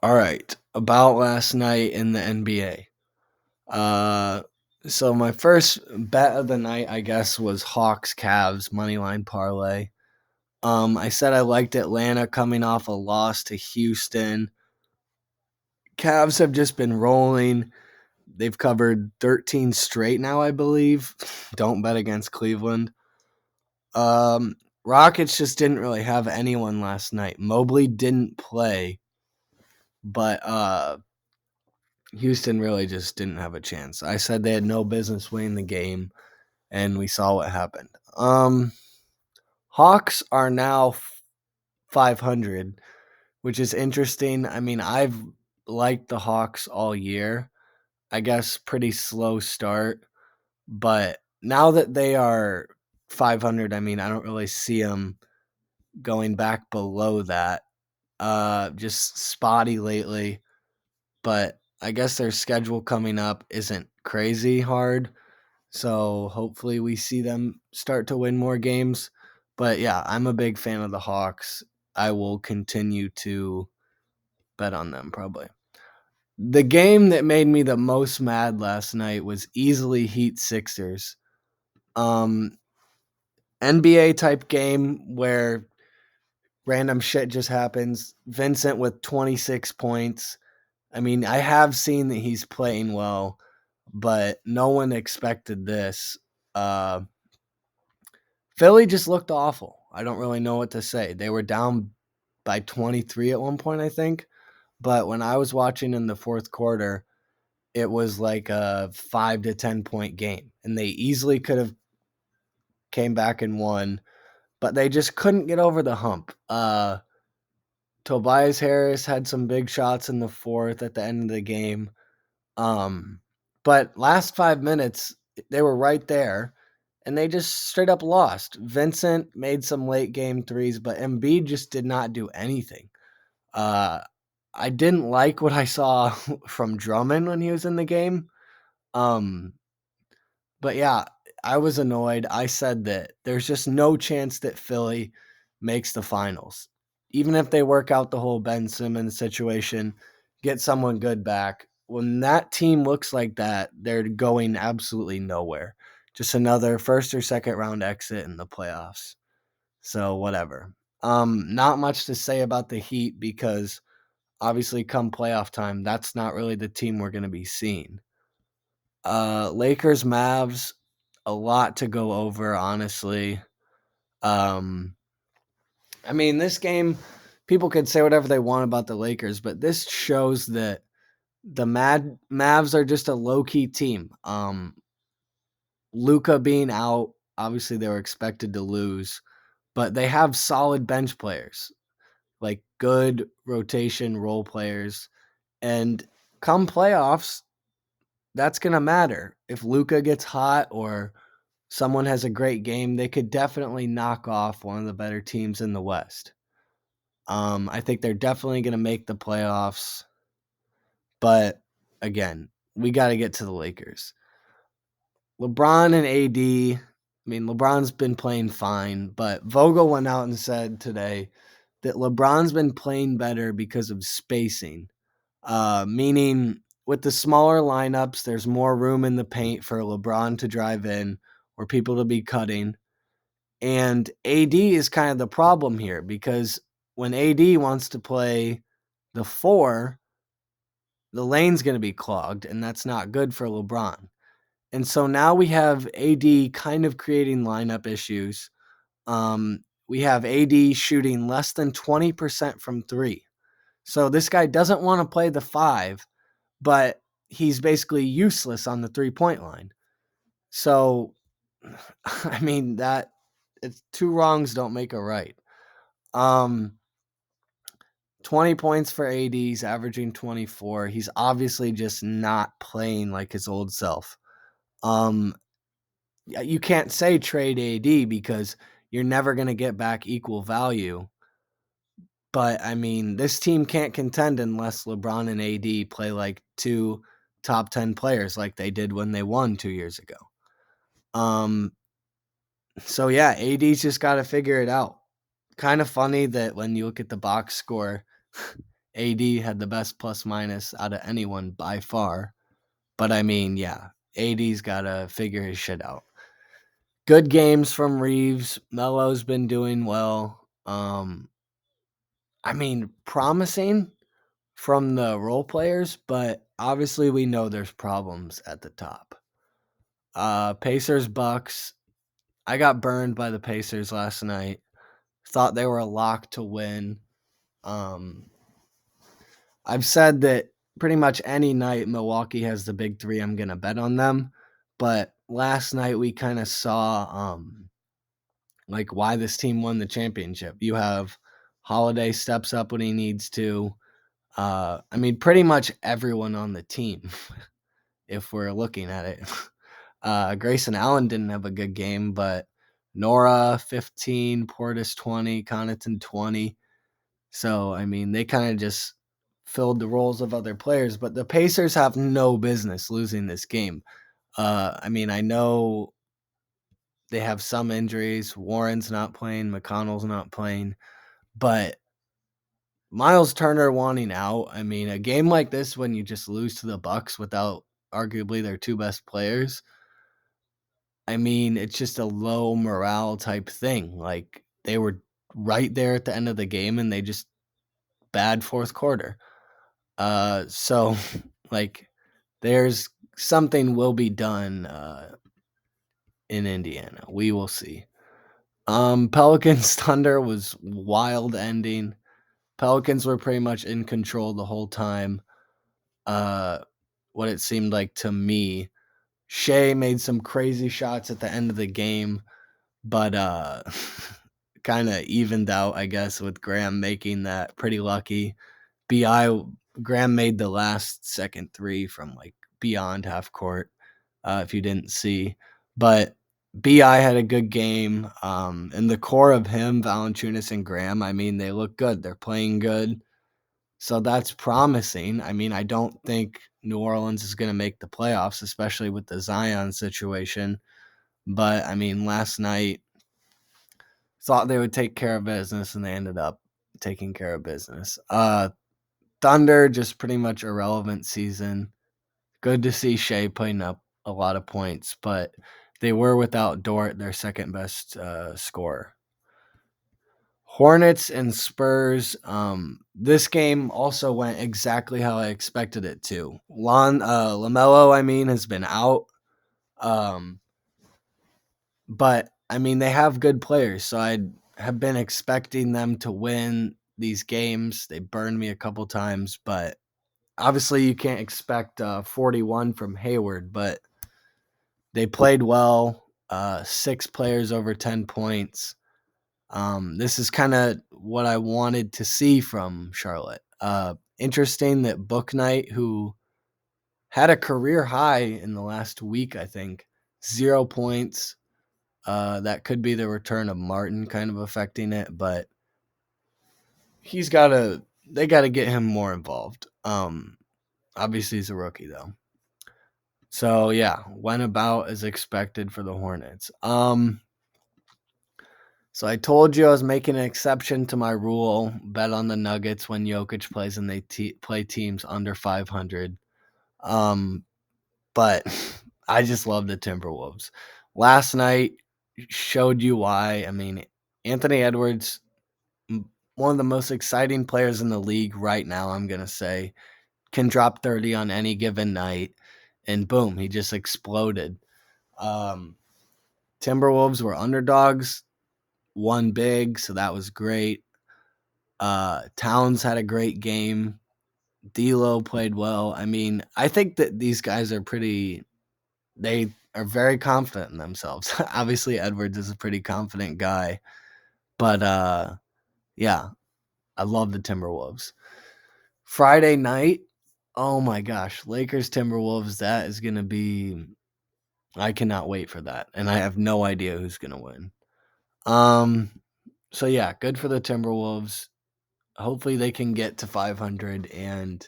All right, about last night in the NBA. Uh, so my first bet of the night, I guess, was HawksCavs moneyline parlay. I said I liked Atlanta coming off a loss to Houston. Cavs have just been rolling. They've covered 13 straight now, I believe. Don't bet against Cleveland. Um, Rockets just didn't really have anyone last night. Mobley didn't play, but Houston really just didn't have a chance. I said they had no business winning the game, and we saw what happened. Hawks are now 500, which is interesting. I mean, I've liked the Hawks all year. I guess pretty slow start, but now that they are 500, I mean, I don't really see them going back below that. Just spotty lately, but I guess their schedule coming up isn't crazy hard. So hopefully we see them start to win more games. But yeah, I'm a big fan of the Hawks. I will continue to bet on them probably. The game that made me the most mad last night was easily Heat Sixers. Um NBA type game where random shit just happens. Vincent with 26 points. I mean, I have seen that he's playing well, but no one expected this. Uh Philly just looked awful. I don't really know what to say. They were down by 23 at one point, I think. But when I was watching in the fourth quarter, it was like a 5 to 10 point game. And they easily could have came back and won, but they just couldn't get over the hump. Tobias Harris had some big shots in the fourth at the end of the game. Um, but last 5 minutes, they were right there, and they just straight up lost. Vincent made some late game threes, but Embiid just did not do anything. Uh, I didn't like what I saw from Drummond when he was in the game. Um, but yeah, I was annoyed. I said that there's just no chance that Philly makes the finals. Even if they work out the whole Ben Simmons situation, get someone good back. When that team looks like that, they're going absolutely nowhere. Just another first or second round exit in the playoffs. So whatever. Not much to say about the Heat because obviously come playoff time, that's not really the team we're going to be seeing. Lakers Mavs, a lot to go over, honestly. Um, I mean, this game, people could say whatever they want about the Lakers, but this shows that the Mavs are just a low key team. Luka being out, obviously they were expected to lose, but they have solid bench players, like good rotation role players, and come playoffs, that's gonna matter. If Luka gets hot or someone has a great game, they could definitely knock off one of the better teams in the West. I think they're definitely going to make the playoffs, but again, we got to get to the Lakers. LeBron and AD, I mean, LeBron's been playing fine, but Vogel went out and said today that LeBron's been playing better because of spacing, meaning with the smaller lineups, there's more room in the paint for LeBron to drive in or people to be cutting. And AD is kind of the problem here because when AD wants to play the four, the lane's going to be clogged, and that's not good for LeBron. And so now we have AD kind of creating lineup issues. We have AD shooting less than 20% from three. So this guy doesn't want to play the five, but he's basically useless on the 3-point line. So, I mean, that it's two wrongs don't make a right. Um, 20 points for AD. He's averaging 24. He's obviously just not playing like his old self. Um, you can't say trade AD because you're never going to get back equal value. But I mean, this team can't contend unless LeBron and AD play like two top 10 players like they did when they won 2 years ago. So yeah, AD's just got to figure it out. Kind of funny that when you look at the box score, AD had the best plus minus out of anyone by far. But I mean, yeah, AD's got to figure his shit out. Good games from Reeves. Melo's been doing well. I mean, promising from the role players, but obviously we know there's problems at the top. Pacers Bucks. I got burned by the Pacers last night. Thought they were a lock to win. I've said that pretty much any night Milwaukee has the big three, I'm gonna bet on them. But last night we kind of saw like why this team won the championship. You have Holiday steps up when he needs to. I mean, pretty much everyone on the team, if we're looking at it. Grayson Allen didn't have a good game, but Nora 15, Portis 20, Connaughton 20. So, I mean, they kind of just filled the roles of other players, but the Pacers have no business losing this game. I mean, I know they have some injuries. Warren's not playing, McConnell's not playing, but Miles Turner wanting out. I mean, a game like this when you just lose to the Bucks without arguably their two best players, I mean, it's just a low morale type thing. Like they were right there at the end of the game and they just bad fourth quarter. So like there's something will be done in Indiana. We will see. Pelicans Thunder was wild ending. Pelicans were pretty much in control the whole time. What it seemed like to me. Shea made some crazy shots at the end of the game, but kind of evened out, I guess, with Graham making that pretty lucky. Graham made the last second three from like beyond half court, if you didn't see. But BI had a good game. And the core of him, Valanciunas and Graham, I mean, they look good. They're playing good. So that's promising. I mean, I don't think New Orleans is going to make the playoffs, especially with the Zion situation. But I mean, last night thought they would take care of business and they ended up taking care of business. Thunder, just pretty much irrelevant season. Good to see Shea putting up a lot of points, but they were without Dort, their second best scorer. Hornets and Spurs. This game also went exactly how I expected it to. LaMelo, I mean, has been out. But I mean, they have good players, so I have been expecting them to win these games. They burned me a couple times, but obviously you can't expect 41 from Hayward, but they played well. 6 players over 10 points. This is kind of what I wanted to see from Charlotte. Interesting that Book Knight, who had a career high in the last week, I think, 0 points. That could be the return of Martin kind of affecting it, but they got to get him more involved. Obviously he's a rookie though. So yeah, went about as expected for the Hornets. So I told you I was making an exception to my rule, bet on the Nuggets when Jokic plays and they play teams under 500. But I just love the Timberwolves. Last night showed you why. I mean, Anthony Edwards, one of the most exciting players in the league right now, I'm going to say, can drop 30 on any given night. And boom, he just exploded. Timberwolves were underdogs, won big, so that was great. Towns had a great game. D'Lo played well. I mean, I think that these guys are they are very confident in themselves. Obviously, Edwards is a pretty confident guy. But yeah, I love the Timberwolves. Friday night, oh my gosh, Lakers Timberwolves, that is going to be I cannot wait for that. And I have no idea who's going to win. So yeah, good for the Timberwolves. Hopefully they can get to 500 and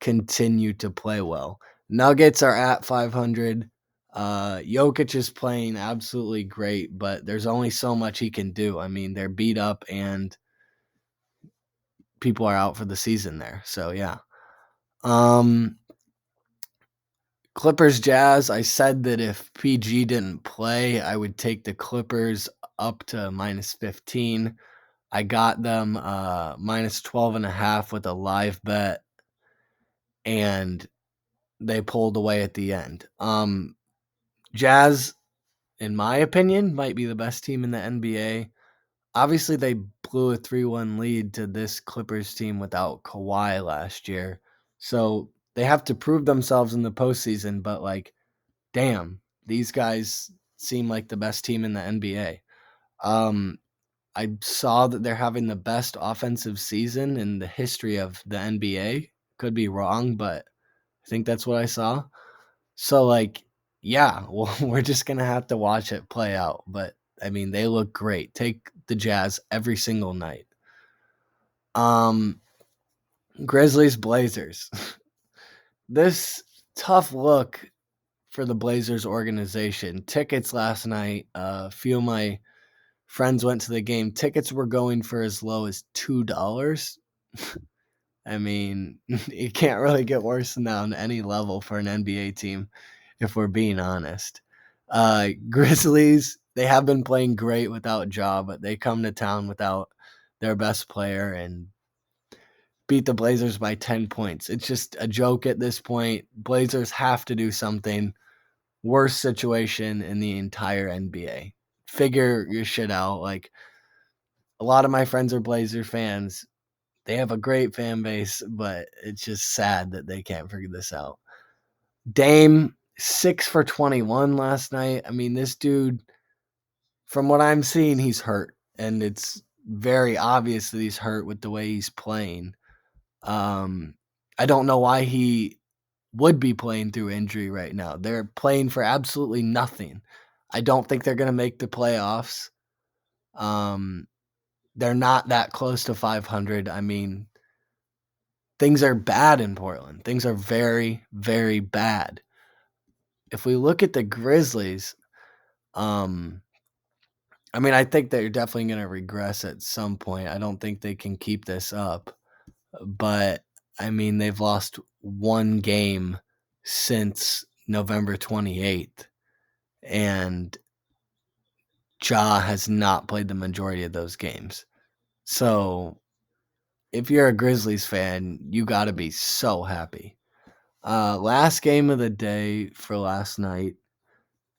continue to play well. Nuggets are at 500. Jokic is playing absolutely great, but there's only so much he can do. I mean, they're beat up and people are out for the season there. So yeah. Clippers Jazz, I said that if PG didn't play, I would take the Clippers up to minus 15. I got them minus 12.5 with a live bet, and they pulled away at the end. Jazz, in my opinion, might be the best team in the NBA. Obviously, they blew a 3-1 lead to this Clippers team without Kawhi last year. So they have to prove themselves in the postseason, but like, damn, these guys seem like the best team in the NBA. I saw that they're having the best offensive season in the history of the NBA. Could be wrong, but I think that's what I saw. So, like, yeah, well, we're just going to have to watch it play out. But, I mean, they look great. Take the Jazz every single night. Grizzlies, Blazers. This tough look for the Blazers organization. Tickets last night, a few of my friends went to the game. Tickets were going for as low as $2. I mean, it can't really get worse than that on any level for an NBA team, if we're being honest. Grizzlies, they have been playing great without Ja, but they come to town without their best player and beat the Blazers by 10 points. It's just a joke at this point. Blazers have to do something. Worst situation in the entire NBA. Figure your shit out. Like, a lot of my friends are Blazer fans. They have a great fan base, but it's just sad that they can't figure this out. Dame, 6 for 21 last night. I mean, this dude, from what I'm seeing, he's hurt. And it's very obvious that he's hurt with the way he's playing. I don't know why he would be playing through injury right now. They're playing for absolutely nothing. I don't think they're going to make the playoffs. They're not that close to 500. I mean, things are bad in Portland. Things are very, very bad. If we look at the Grizzlies, I mean, I think they're definitely going to regress at some point. I don't think they can keep this up. But, I mean, they've lost one game since November 28th. And Ja has not played the majority of those games. So, if you're a Grizzlies fan, you got to be so happy. Last game of the day for last night.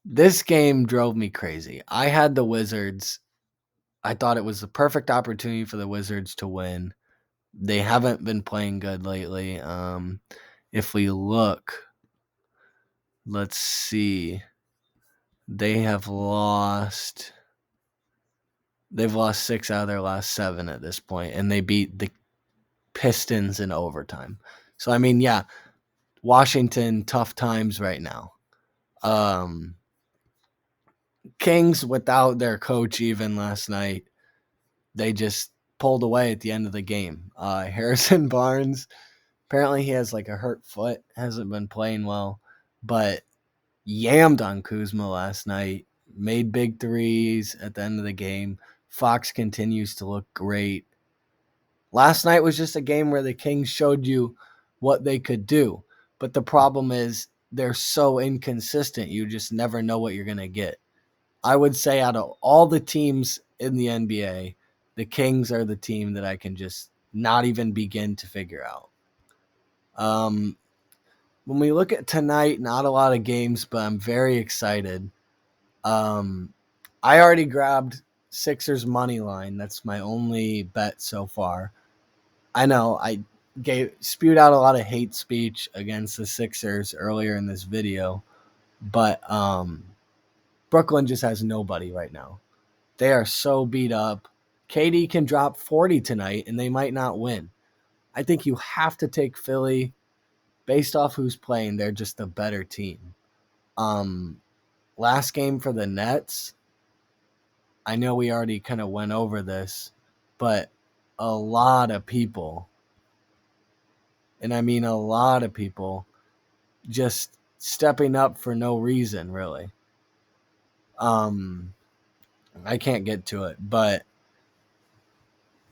This game drove me crazy. I had the Wizards. I thought it was the perfect opportunity for the Wizards to win. They haven't been playing good lately. If we look, let's see. They've lost 6 out of their last 7 at this point, and they beat the Pistons in overtime. So, I mean, yeah, Washington, tough times right now. Kings, without their coach even last night, they just pulled away at the end of the game. Harrison Barnes, apparently he has like a hurt foot, hasn't been playing well, but yammed on Kuzma last night, made big threes at the end of the game. Fox continues to look great. Last night was just a game where the Kings showed you what they could do, but the problem is they're so inconsistent. You just never know what you're going to get. I would say out of all the teams in the NBA, the Kings are the team that I can just not even begin to figure out. When we look at tonight, not a lot of games, but I'm very excited. I already grabbed Sixers money line. That's my only bet so far. I know I spewed out a lot of hate speech against the Sixers earlier in this video, but Brooklyn just has nobody right now. They are so beat up. KD can drop 40 tonight, and they might not win. I think you have to take Philly. Based off who's playing, they're just a better team. Last game for the Nets, I know we already kind of went over this, but a lot of people, and I mean a lot of people, just stepping up for no reason, really. I can't get to it, but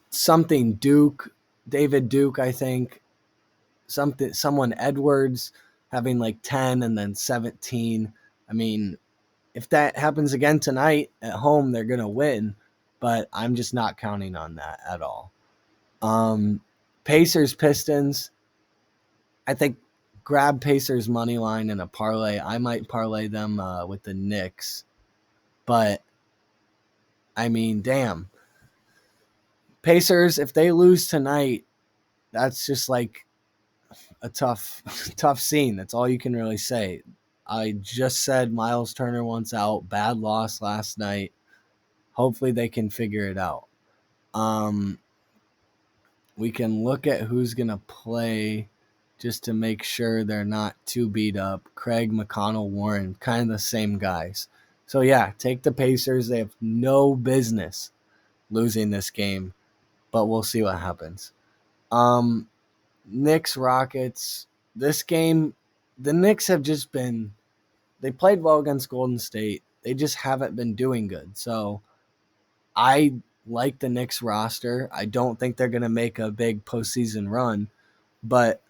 something Duke, David Duke, I think, someone Edwards having like 10 and then 17. I mean, if that happens again tonight at home, they're going to win, but I'm just not counting on that at all. Pacers, Pistons, I think grab Pacers money line in a parlay. I might parlay them with the Knicks, but I mean, damn. Pacers, if they lose tonight, that's just like a tough scene. That's all you can really say. I just said Miles Turner wants out. Bad loss last night. Hopefully they can figure it out. We can look at who's going to play just to make sure they're not too beat up. Craig, McConnell, Warren, kind of the same guys. So, yeah, take the Pacers. They have no business losing this game, but we'll see what happens. Knicks, Rockets. This game, the Knicks have just been – they played well against Golden State. They just haven't been doing good. So, I like the Knicks roster. I don't think they're going to make a big postseason run, but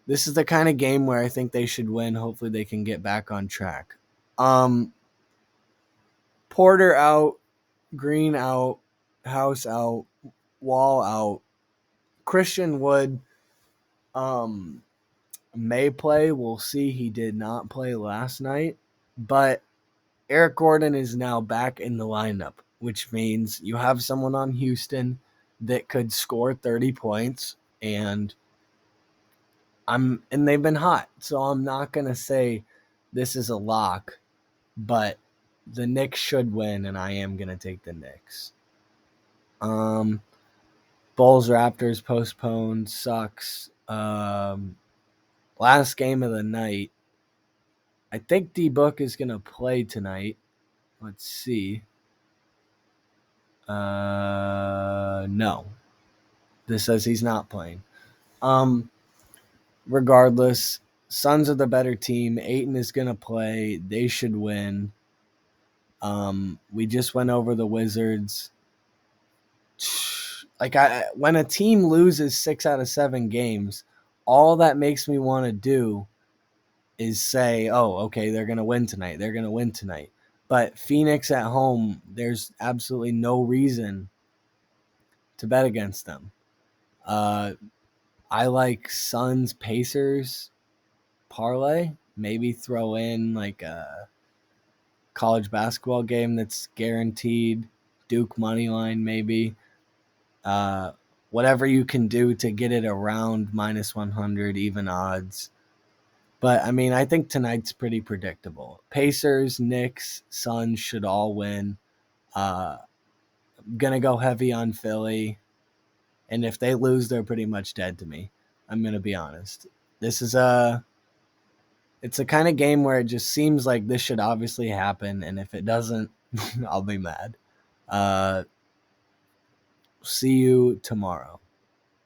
this is the kind of game where I think they should win. Hopefully they can get back on track. Porter out, Green out, House out, Wall out. Christian Wood may play. We'll see. He did not play last night, but Eric Gordon is now back in the lineup, which means you have someone on Houston that could score 30 points, and they've been hot. So I'm not going to say this is a lock, but the Knicks should win, and I am going to take the Knicks. Bulls Raptors postponed, sucks. Last game of the night. I think D-Book is going to play tonight. Let's see. No. This says he's not playing. Regardless, Suns are the better team. Ayton is going to play. They should win. We just went over the Wizards. When a team loses 6 out of 7 games, all that makes me want to do is say, oh, okay, they're going to win tonight. They're going to win tonight. But Phoenix at home, there's absolutely no reason to bet against them. I like Suns Pacers parlay. Maybe throw in like a college basketball game that's guaranteed. Duke money line maybe. Whatever you can do to get it around minus 100, even odds. But, I mean, I think tonight's pretty predictable. Pacers, Knicks, Suns should all win. Going to go heavy on Philly. And if they lose, they're pretty much dead to me. I'm going to be honest. It's a kind of game where it just seems like this should obviously happen. And if it doesn't, I'll be mad. See you tomorrow.